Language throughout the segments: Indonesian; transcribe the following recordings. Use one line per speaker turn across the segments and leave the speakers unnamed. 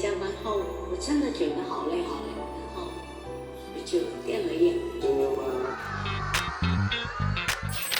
下班后，我真的觉得好累好累，然后我就点了烟。
真的吗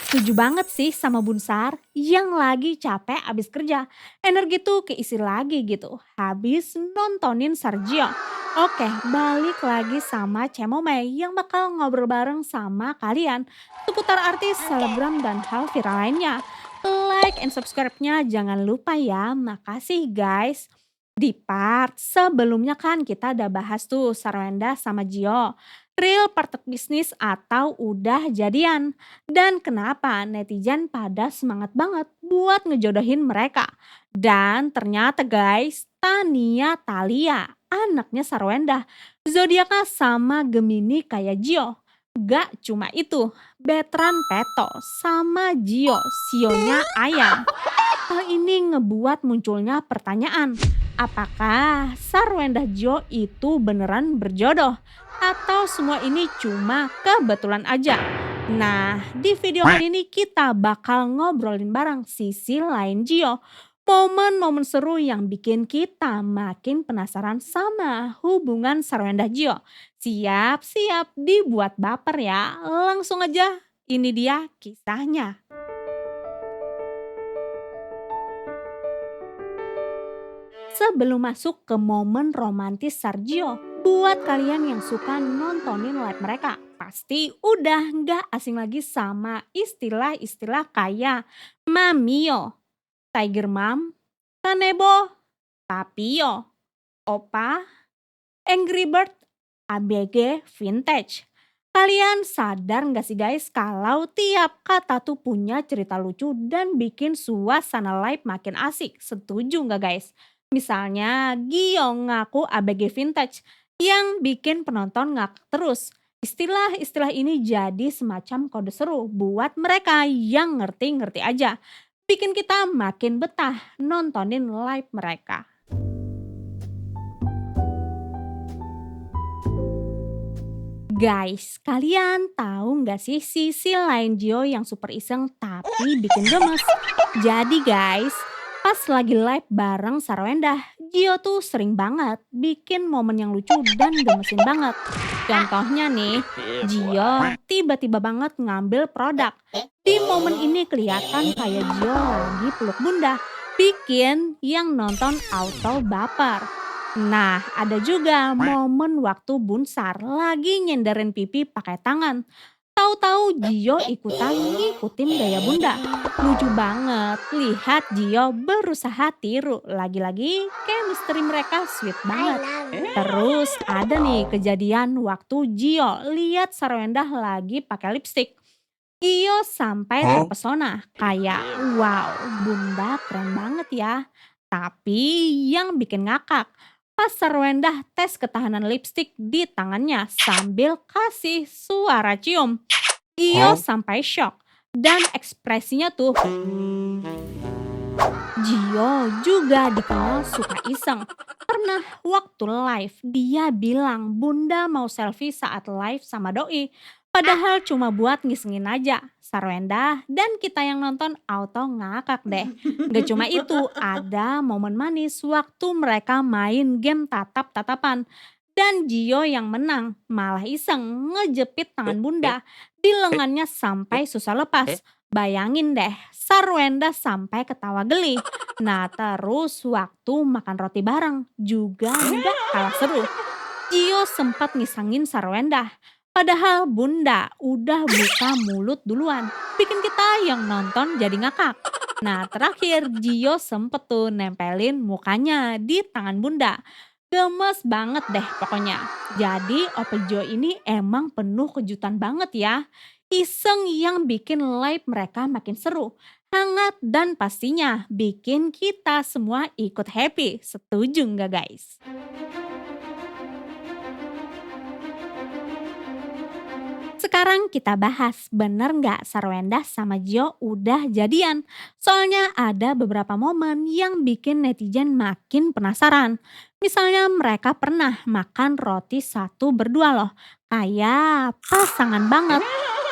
？Setuju
banget sih sama Bunsar yang lagi capek abis kerja. Energi tuh keisi lagi gitu. Habis nontonin Sergio. Oke, balik lagi sama Cemome yang bakal ngobrol bareng sama kalian seputar artis, selebgram, dan hal viral lainnya. Like and subscribe-nya jangan lupa ya. Makasih guys. Di part sebelumnya kan kita udah bahas tuh Sarwenda sama Gio. Real partner bisnis atau udah jadian. Dan kenapa netizen pada semangat banget buat ngejodohin mereka. Dan ternyata guys, Tania Thalia, anaknya Sarwenda, zodiaknya sama Gemini kayak Gio. Gak cuma itu, Betran Peto sama Gio, sionya ayam. Hal ini ngebuat munculnya pertanyaan, apakah Sarwenda Gio itu beneran berjodoh? Atau semua ini cuma kebetulan aja? Nah, di video kali ini kita bakal ngobrolin bareng sisi lain Gio. Momen-momen seru yang bikin kita makin penasaran sama hubungan Sarwenda Gio. Siap-siap dibuat baper ya. Langsung aja, ini dia kisahnya. Sebelum masuk ke momen romantis Sergio, buat kalian yang suka nontonin live mereka, pasti udah nggak asing lagi sama istilah-istilah kayak Mamio, Tiger Mom, Kanebo, Papio, Opa, Angry Bird, ABG Vintage. Kalian sadar nggak sih guys kalau tiap kata tuh punya cerita lucu dan bikin suasana live makin asik. Setuju nggak guys? Misalnya Gio ngaku ABG Vintage yang bikin penonton ngakak terus. Istilah-istilah ini jadi semacam kode seru buat mereka yang ngerti-ngerti aja. Bikin kita makin betah nontonin live mereka. Guys, kalian tahu nggak sih sisi lain Gio yang super iseng tapi bikin gemes? Jadi guys, pas lagi live bareng Sarwenda, Gio tuh sering banget bikin momen yang lucu dan gemesin banget. Contohnya nih, Gio tiba-tiba banget ngambil produk. Di momen ini kelihatan kayak Gio lagi peluk bunda, bikin yang nonton auto baper. Nah, ada juga momen waktu Bunsar lagi nyenderin pipi pakai tangan. Tahu-tahu Gio ikutan ngikutin gaya bunda. Lucu banget, lihat Gio berusaha tiru. Lagi-lagi chemistry mereka sweet banget. Terus ada nih kejadian waktu Gio lihat Sarwenda lagi pakai lipstick. Gio sampai terpesona, kayak wow, bunda keren banget ya. Tapi yang bikin ngakak, pas Sarwenda tes ketahanan lipstik di tangannya sambil kasih suara cium. Gio sampai shock dan ekspresinya tuh. Gio juga dikenal suka iseng. Pernah waktu live dia bilang bunda mau selfie saat live sama doi. Padahal cuma buat ngisengin aja. Sarwenda dan kita yang nonton auto ngakak deh. Gak cuma itu, ada momen manis waktu mereka main game tatap-tatapan. Dan Gio yang menang malah iseng ngejepit tangan bunda di lengannya sampai susah lepas. Bayangin deh, Sarwenda sampai ketawa geli. Nah terus waktu makan roti bareng juga nggak kalah seru. Gio sempat ngisengin Sarwenda. Padahal bunda udah buka mulut duluan. Bikin kita yang nonton jadi ngakak. Nah terakhir Gio sempet tuh nempelin mukanya di tangan bunda. Gemes banget deh pokoknya. Jadi Ope Gio ini emang penuh kejutan banget ya. Iseng yang bikin live mereka makin seru, hangat dan pastinya bikin kita semua ikut happy. Setuju nggak guys? Sekarang kita bahas, bener nggak Sarwenda sama Gio udah jadian? Soalnya ada beberapa momen yang bikin netizen makin penasaran. Misalnya mereka pernah makan roti satu berdua loh. Kayak pasangan banget.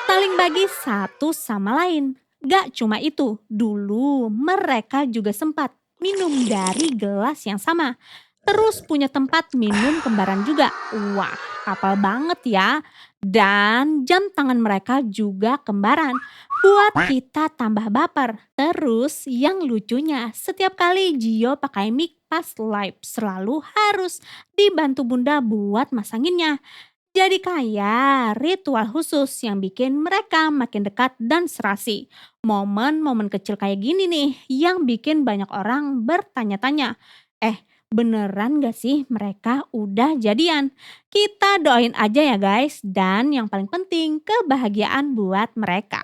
Saling bagi satu sama lain. Gak cuma itu, dulu mereka juga sempat minum dari gelas yang sama. Terus punya tempat minum kembaran juga. Wah, kapal banget ya. Dan jam tangan mereka juga kembaran. Buat kita tambah baper. Terus yang lucunya, setiap kali Gio pakai mic pas live selalu harus dibantu bunda buat masanginnya. Jadi kayak ritual khusus yang bikin mereka makin dekat dan serasi. Momen-momen kecil kayak gini nih yang bikin banyak orang bertanya-tanya. Eh, beneran gak sih mereka udah jadian? Kita doain aja ya guys. Dan yang paling penting kebahagiaan buat mereka.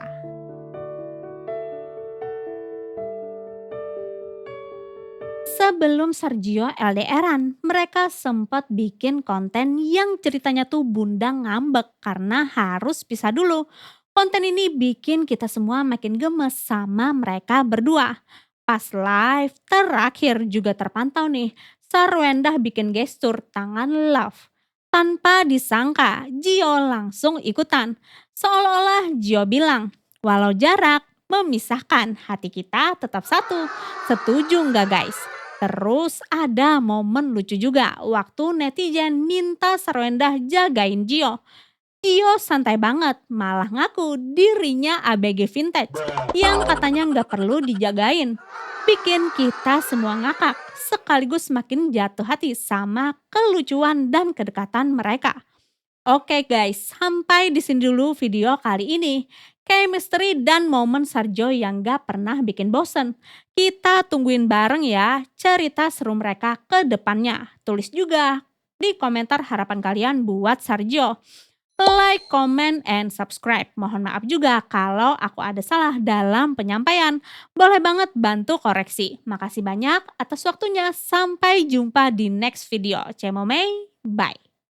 Sebelum Sergio LDRan, mereka sempat bikin konten yang ceritanya tuh bunda ngambek karena harus pisah dulu. Konten ini bikin kita semua makin gemes sama mereka berdua. Pas live terakhir juga terpantau nih, Sarwendah bikin gestur tangan love. Tanpa disangka, Gio langsung ikutan. Seolah-olah Gio bilang, walau jarak memisahkan, hati kita tetap satu. Setuju nggak guys? Terus ada momen lucu juga waktu netizen minta Sarwendah jagain Gio. Gio santai banget, malah ngaku dirinya ABG vintage yang katanya nggak perlu dijagain. Bikin kita semua ngakak, sekaligus makin jatuh hati sama kelucuan dan kedekatan mereka. Oke guys, sampai di sini dulu video kali ini. Chemistry dan momen Sarjo yang gak pernah bikin bosen. Kita tungguin bareng ya cerita seru mereka ke depannya. Tulis juga di komentar harapan kalian buat Sarjo. Like, comment, and subscribe. Mohon maaf juga kalau aku ada salah dalam penyampaian. Boleh banget bantu koreksi. Makasih banyak atas waktunya. Sampai jumpa di next video. Cemomei, bye.